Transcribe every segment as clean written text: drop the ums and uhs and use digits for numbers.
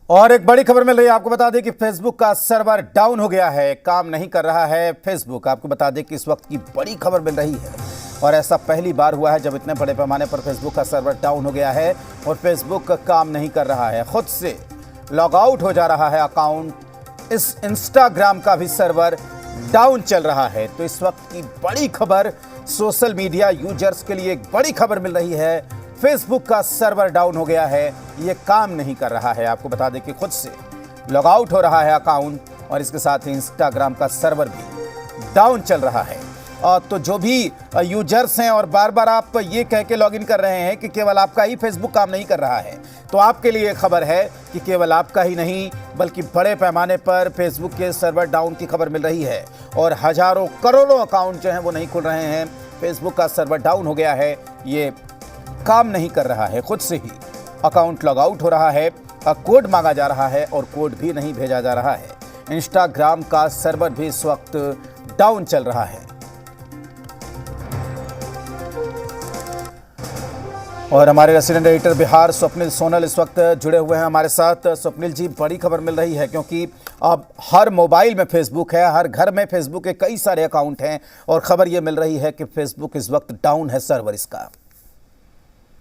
और एक बड़ी खबर मिल रही है। आपको बता दें कि फेसबुक का सर्वर डाउन हो गया है, काम नहीं कर रहा है फेसबुक। आपको बता दें कि इस वक्त की बड़ी खबर मिल रही है और ऐसा पहली बार हुआ है जब इतने बड़े पैमाने पर फेसबुक का सर्वर डाउन हो गया है और फेसबुक काम नहीं कर रहा है, खुद से लॉग आउट हो जा रहा है अकाउंट। इस इंस्टाग्राम का भी सर्वर डाउन चल रहा है। तो इस वक्त की बड़ी खबर, सोशल मीडिया यूजर्स के लिए एक बड़ी खबर मिल रही है। फेसबुक का सर्वर डाउन हो गया है, ये काम नहीं कर रहा है। आपको बता दें कि खुद से लॉग आउट हो रहा है अकाउंट और इसके साथ ही इंस्टाग्राम का सर्वर भी डाउन चल रहा है। तो जो भी यूजर्स हैं और बार बार आप ये कह के लॉगिन कर रहे हैं कि केवल आपका ही फेसबुक काम नहीं कर रहा है, तो आपके लिए खबर है कि केवल आपका ही नहीं बल्कि बड़े पैमाने पर फेसबुक के सर्वर डाउन की खबर मिल रही है और हजारों करोड़ों अकाउंट जो हैं वो नहीं खुल रहे हैं। फेसबुक का सर्वर डाउन हो गया है, ये काम नहीं कर रहा है, खुद से ही अकाउंट लॉग आउट हो रहा है, कोड मांगा जा रहा है और कोड भी नहीं भेजा जा रहा है। इंस्टाग्राम का सर्वर भी इस वक्त डाउन चल रहा है। और हमारे रेसिडेंट एडिटर बिहार स्वप्निल सोनल इस वक्त जुड़े हुए हैं हमारे साथ। स्वप्निल जी, बड़ी खबर मिल रही है क्योंकि अब हर मोबाइल में फेसबुक है, हर घर में फेसबुक के कई सारे अकाउंट हैं और खबर ये मिल रही है कि फेसबुक इस वक्त डाउन है, सर्वर इसका।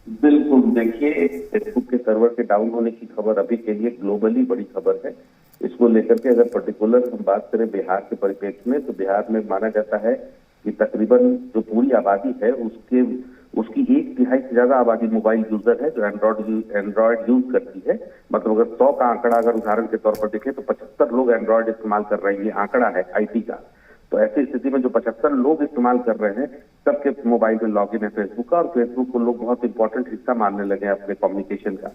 बिल्कुल, देखिए फेसबुक के सर्वर के डाउन होने की खबर अभी के लिए ग्लोबली बड़ी खबर है। इसको लेकर के अगर पर्टिकुलर हम बात करें बिहार के परिप्रेक्ष्य में, तो बिहार में माना जाता है कि तकरीबन जो पूरी आबादी है उसकी 1/3 से ज्यादा आबादी मोबाइल यूजर है जो एंड्रॉयड यूज करती है। मतलब अगर 100 का आंकड़ा अगर उदाहरण के तौर पर देखें तो 75 लोग एंड्रॉयड इस्तेमाल कर रहे हैं, ये आंकड़ा है आईटी का। तो ऐसी स्थिति में जो 75 लोग इस्तेमाल कर रहे हैं सबके मोबाइल में लॉगिन है फेसबुक का और फेसबुक को लोग बहुत इंपॉर्टेंट हिस्सा मानने लगे हैं अपने कम्युनिकेशन का।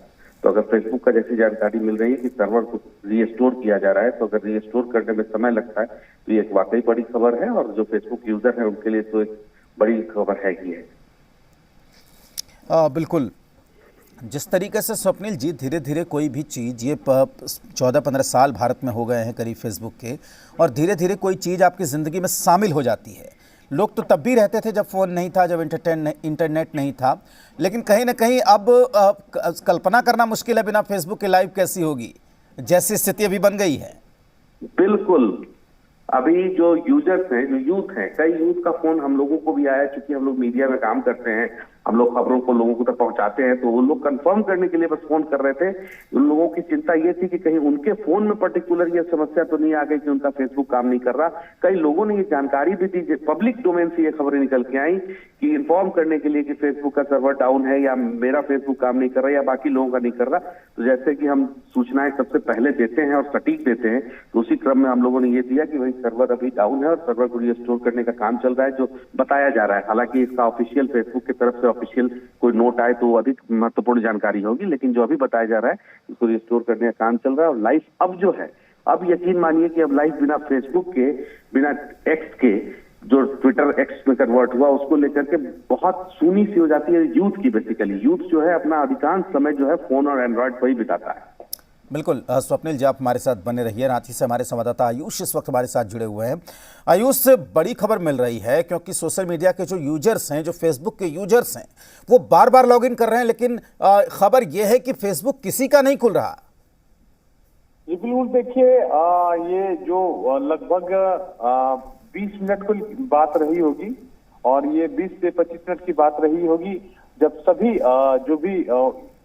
तो अगर फेसबुक का जैसी जानकारी मिल रही है कि सर्वर को रीस्टोर किया जा रहा है, तो अगर रीस्टोर करने में समय लगता है तो ये एक वाकई बड़ी खबर है और जो फेसबुक यूजर है उनके लिए तो एक बड़ी खबर है ही है। बिल्कुल, जिस तरीके से स्वप्निल जी धीरे धीरे कोई भी चीज़, ये 14-15 साल भारत में हो गए हैं करीब फेसबुक के, और धीरे धीरे कोई चीज़ आपकी ज़िंदगी में शामिल हो जाती है। लोग तो तब भी रहते थे जब फ़ोन नहीं था, जब इंटरनेट नहीं था, लेकिन कहीं ना कहीं अब कल्पना करना मुश्किल है बिना फेसबुक के लाइफ कैसी होगी, जैसी स्थिति अभी बन गई है। बिल्कुल, अभी जो यूजर्स हैं, जो यूथ हैं, कई यूथ का फोन हम लोगों को भी आया, क्योंकि हम लोग मीडिया में काम करते हैं, हम लोग खबरों को लोगों को तक पहुंचाते हैं, तो वो लोग कंफर्म करने के लिए बस फोन कर रहे थे। उन लोगों की चिंता ये थी कि कहीं उनके फोन में पर्टिकुलर ये समस्या तो नहीं आ गई कि उनका फेसबुक काम नहीं कर रहा। कई लोगों ने ये जानकारी भी दी, पब्लिक डोमेन से ये खबरें निकल के आई कि इन्फॉर्म करने के लिए कि फेसबुक का सर्वर डाउन है या मेरा फेसबुक काम नहीं कर रहा या बाकी लोगों का नहीं कर रहा। तो जैसे कि हम सूचनाएं सबसे पहले देते हैं और सटीक देते हैं, तो उसी क्रम में हम लोगों ने ये दिया कि भाई सर्वर अभी डाउन है और सर्वर को रिस्टोर करने का काम चल रहा है, जो बताया जा रहा है। हालांकि इसका ऑफिशियल फेसबुक की तरफ से ऑफिशियल कोई नोट आए तो अधिक महत्वपूर्ण जानकारी होगी, लेकिन जो अभी बताया जा रहा है उसको रिस्टोर करने का काम चल रहा है। और लाइफ अब जो है, अब यकीन मानिए कि अब लाइफ बिना फेसबुक के, बिना एक्स के, जो ट्विटर एक्स में कन्वर्ट हुआ, उसको लेकर के बहुत सूनी सी हो जाती है यूथ की। बेसिकली यूथ जो है अपना अधिकांश समय जो है फोन और एंड्रॉयड पर ही बिताता है। बिल्कुल स्वप्निल जी, आप हमारे साथ बने रहिए। रांची से हमारे संवाददाता आयुष इस वक्त हमारे साथ जुड़े हुए हैं। आयुष, से बड़ी खबर मिल रही है क्योंकि सोशल मीडिया के जो यूजर्स हैं, जो फेसबुक के यूजर्स हैं, वो बार बार लॉगिन कर रहे हैं, लेकिन खबर यह है कि फेसबुक किसी का नहीं खुल रहा। जी बिल्कुल, देखिए ये जो लगभग 20 मिनट की बात रही होगी और ये 20 से 25 मिनट की बात रही होगी जब सभी जो भी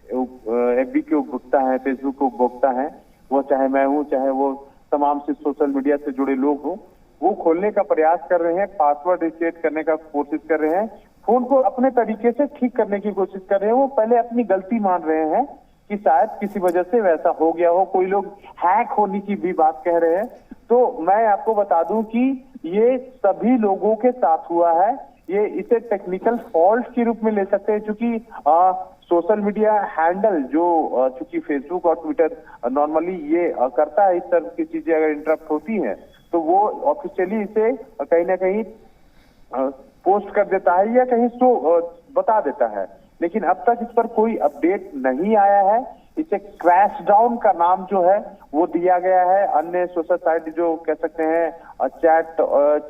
एफबी के उपभोक्ता है, फेसबुक के उपभोक्ता है, वो चाहे मैं हूँ, चाहे वो तमाम से सोशल मीडिया से जुड़े लोग हों, वो खोलने का प्रयास कर रहे हैं, पासवर्ड रीसेट करने का कोशिश कर रहे हैं, फोन को अपने तरीके से ठीक करने की कोशिश कर रहे हैं। वो पहले अपनी गलती मान रहे हैं कि शायद किसी वजह से वैसा हो गया हो, कोई लोग हैक होने की भी बात कह रहे हैं। तो मैं आपको बता दूं कि ये सभी लोगों के साथ हुआ है। ये इसे टेक्निकल फॉल्ट के रूप में ले सकते हैं, क्योंकि सोशल मीडिया हैंडल जो चूंकि फेसबुक और ट्विटर नॉर्मली ये करता है, इस तरह की चीजें अगर इंटरप्ट होती हैं तो वो ऑफिशियली इसे कहीं ना कहीं पोस्ट कर देता है या कहीं बता देता है। लेकिन अब तक इस पर कोई अपडेट नहीं आया है इसे क्रैश डाउन का नाम जो है वो दिया गया है। अन्य सोशल साइट जो कह सकते हैं चैट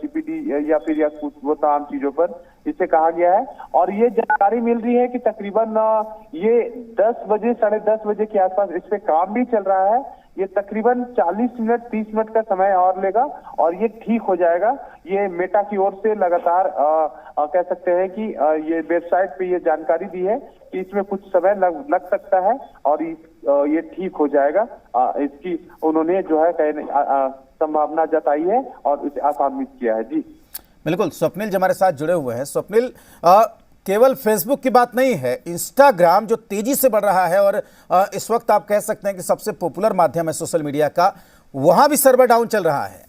जीपीटी या फिर या कुछ वो तमाम चीजों पर इसे कहा गया है। और ये जानकारी मिल रही है कि तकरीबन ये 10 बजे 10:30 बजे के आसपास इस पे काम भी चल रहा है। ये तकरीबन 40 मिनट 30 मिनट का समय और लेगा और ये ठीक हो जाएगा। ये मेटा की ओर से लगातार कह सकते हैं कि ये वेबसाइट पे ये जानकारी दी है कि इसमें कुछ समय लग सकता है और ये ठीक हो जाएगा। इसकी उन्होंने जो है संभावना जताई है और इसे आसानित किया है। जी बिल्कुल, स्वप्निल जी हमारे साथ जुड़े हुए हैं। स्वप्निल, केवल फेसबुक की बात नहीं है, इंस्टाग्राम जो तेजी से बढ़ रहा है और इस वक्त आप कह सकते हैं कि सबसे पॉपुलर माध्यम है सोशल मीडिया का, वहां भी सर्वर डाउन चल रहा है।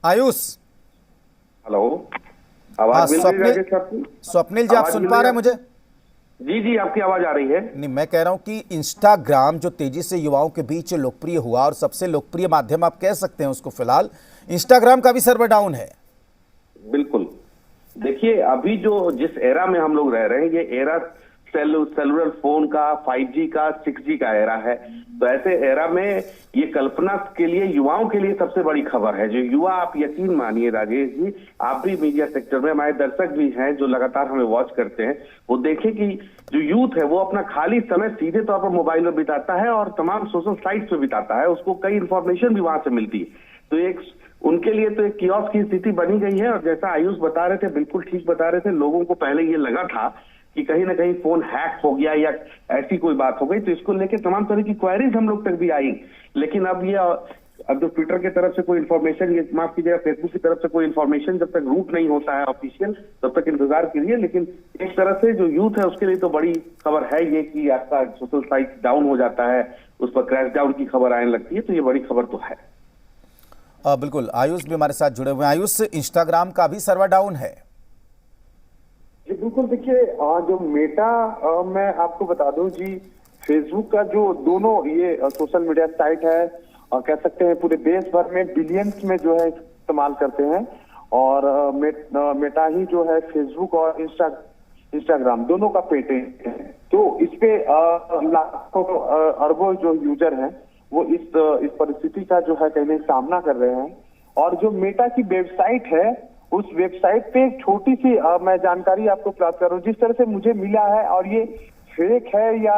आयुष, हेलो, आवाज मिल रही है राजेश आपको? स्वप्निल जी, आप सुन पा रहे हैं मुझे? जी जी, आपकी आवाज आ रही है। नहीं, मैं कह रहा हूं कि इंस्टाग्राम जो तेजी से युवाओं के बीच लोकप्रिय हुआ और सबसे लोकप्रिय माध्यम आप कह सकते हैं उसको, फिलहाल इंस्टाग्राम का भी सर्वर डाउन है। बिल्कुल, देखिए अभी जो जिस एरा में हम लोग रह रहे हैं, ये एरा सेलुलर फोन का, 5G का, 6G का एरा है। तो ऐसे एरा में ये कल्पना के लिए, युवाओं के लिए सबसे बड़ी खबर है। जो युवा, आप यकीन मानिए राजेश जी, आप भी मीडिया सेक्टर में, हमारे दर्शक भी हैं जो लगातार हमें वॉच करते हैं, वो देखें कि जो यूथ है वो अपना खाली समय सीधे तौर पर मोबाइल में बिताता है और तमाम सोशल साइट्स पे बिताता है। उसको कई इंफॉर्मेशन भी वहां से मिलती है। तो एक उनके लिए तो एक कियोस्क की स्थिति बनी गई है। और जैसा आयुष बता रहे थे, बिल्कुल ठीक बता रहे थे, लोगों को पहले ये लगा था कि कहीं ना कहीं फोन हैक हो गया या ऐसी कोई बात हो गई, तो इसको लेके तमाम तरह की क्वेरीज हम लोग तक भी आई। लेकिन अब जो ट्विटर की तरफ से कोई इन्फॉर्मेशन, ये माफ कीजिएगा, फेसबुक की तरफ से कोई इन्फॉर्मेशन जब तक रूट नहीं होता है ऑफिशियल, तब तक इंतजार कीजिए। लेकिन एक तरह से जो यूथ है उसके लिए तो बड़ी खबर है ये कि आपका सोशल साइट डाउन हो जाता है, उस पर क्रैश डाउन की खबर आने लगती है, तो ये बड़ी खबर तो है। बिल्कुल, आयुष भी हमारे साथ जुड़े हुए हैं। आयुष, इंस्टाग्राम का भी सर्वर डाउन है? जी बिल्कुल, देखिए जो मेटा, मैं आपको बता दूं जी, फेसबुक का जो दोनों ये सोशल मीडिया साइट है, कह सकते हैं पूरे देश भर में बिलियंस में जो है इस्तेमाल करते हैं। और मेटा ही जो है फेसबुक और इंस्टाग्राम दोनों का पेटेंट है। तो इस पे लाखों अरबों जो यूजर हैं वो इस परिस्थिति का जो है कहीं सामना कर रहे हैं। और जो मेटा की वेबसाइट है, उस वेबसाइट पे एक छोटी सी मैं जानकारी आपको प्राप्त करूं, जिस तरह से मुझे मिला है, और ये फेक है या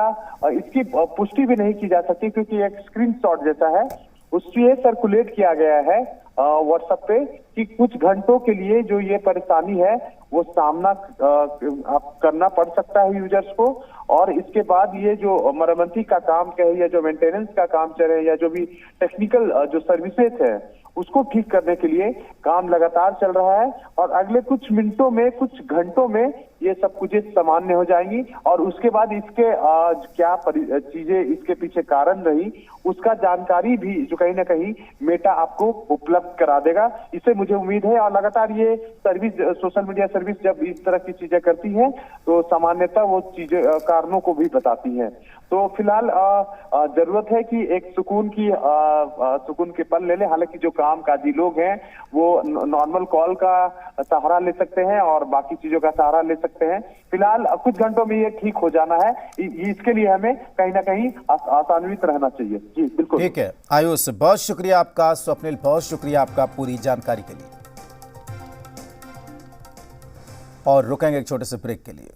इसकी पुष्टि भी नहीं की जा सकती क्योंकि एक स्क्रीनशॉट जैसा है, उससे सर्कुलेट किया गया है व्हाट्सएप पे कि कुछ घंटों के लिए जो ये परेशानी है वो सामना करना पड़ सकता है यूजर्स को। और इसके बाद ये जो मरम्मती का काम कहे या जो मेंटेनेंस का काम चले या जो भी टेक्निकल जो सर्विसेज है उसको ठीक करने के लिए काम लगातार चल रहा है। और अगले कुछ मिनटों में, कुछ घंटों में ये सब कुछ सामान्य हो जाएंगी। और उसके बाद इसके क्या चीजें इसके पीछे कारण रही उसका जानकारी भी जो कहीं ना कहीं मेटा आपको उपलब्ध करा देगा, इससे मुझे उम्मीद है। और लगातार ये सर्विस, सोशल मीडिया सर्विस जब इस तरह की चीजें करती है तो सामान्यतः वो चीजें कारणों को भी बताती है। तो फिलहाल जरूरत है कि एक सुकून के पल ले ले। हालांकि जो कामकाजी लोग हैं वो नॉर्मल कॉल का सहारा ले सकते हैं और बाकी चीजों का सहारा ले सकते हैं। फिलहाल कुछ घंटों में ये ठीक हो जाना है, इसके लिए हमें कहीं ना कहीं आसान्वित रहना चाहिए। जी बिल्कुल, ठीक है आयुष, बहुत शुक्रिया आपका। स्वप्निल, बहुत शुक्रिया आपका पूरी जानकारी के लिए। और रुकेंगे एक छोटे से ब्रेक के लिए।